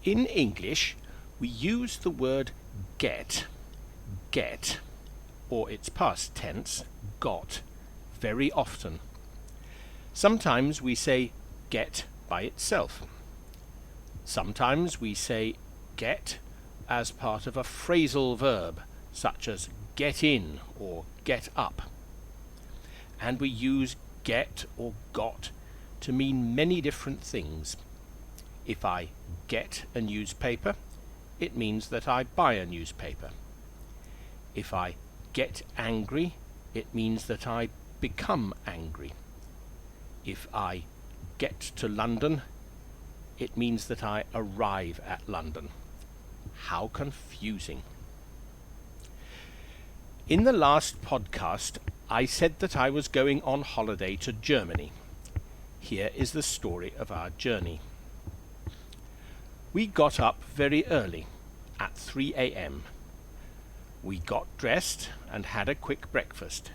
In English, we use the word get, or its past tense, got, very often. Sometimes we say get by itself. Sometimes we say get as part of a phrasal verb, such as get in or get up. And we use get or got to mean many different things. If I get a newspaper, it means that I buy a newspaper. If I get angry, it means that I become angry. If I get to London, it means that I arrive at London. How confusing. In the last podcast, I said that I was going on holiday to Germany. Here is the story of our journey. We got up very early, at 3 a.m. We got dressed and had a quick breakfast.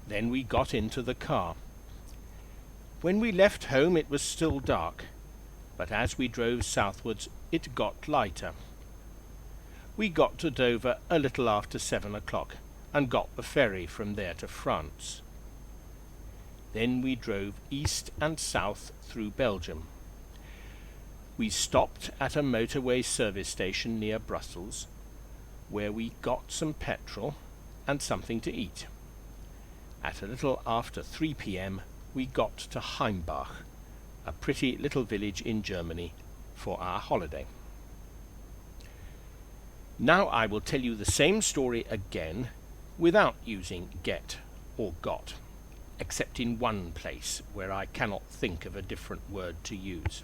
Then we got into the car. When we left home it was still dark, but as we drove southwards it got lighter. We got to Dover a little after 7 o'clock and got the ferry from there to France. Then we drove east and south through Belgium. We stopped at a motorway service station near Brussels, where we got some petrol and something to eat. At a little after 3 p.m. we got to Heimbach, a pretty little village in Germany, for our holiday. Now I will tell you the same story again without using get or got, except in one place where I cannot think of a different word to use.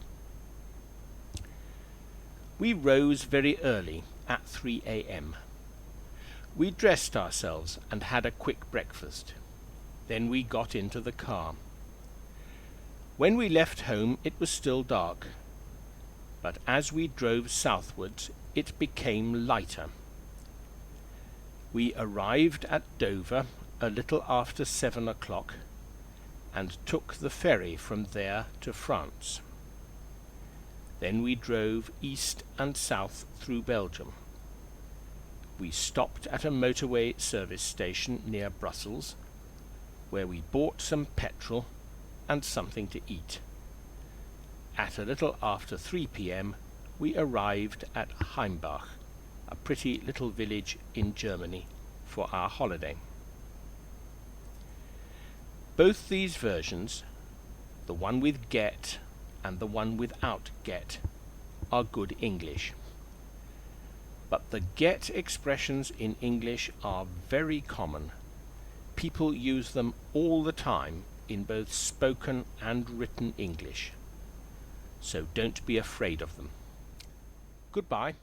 We rose very early, at 3 a.m. We dressed ourselves and had a quick breakfast. Then we got into the car. When we left home it was still dark, but as we drove southwards it became lighter. We arrived at Dover a little after 7 o'clock and took the ferry from there to France. Then we drove east and south through Belgium. We stopped at a motorway service station near Brussels, where we bought some petrol and something to eat. At a little after 3 p.m. we arrived at Heimbach, a pretty little village in Germany, for our holiday. Both these versions, the one with get and the one without get, are good English. But the get expressions in English are very common. People use them all the time in both spoken and written English. So don't be afraid of them. Goodbye.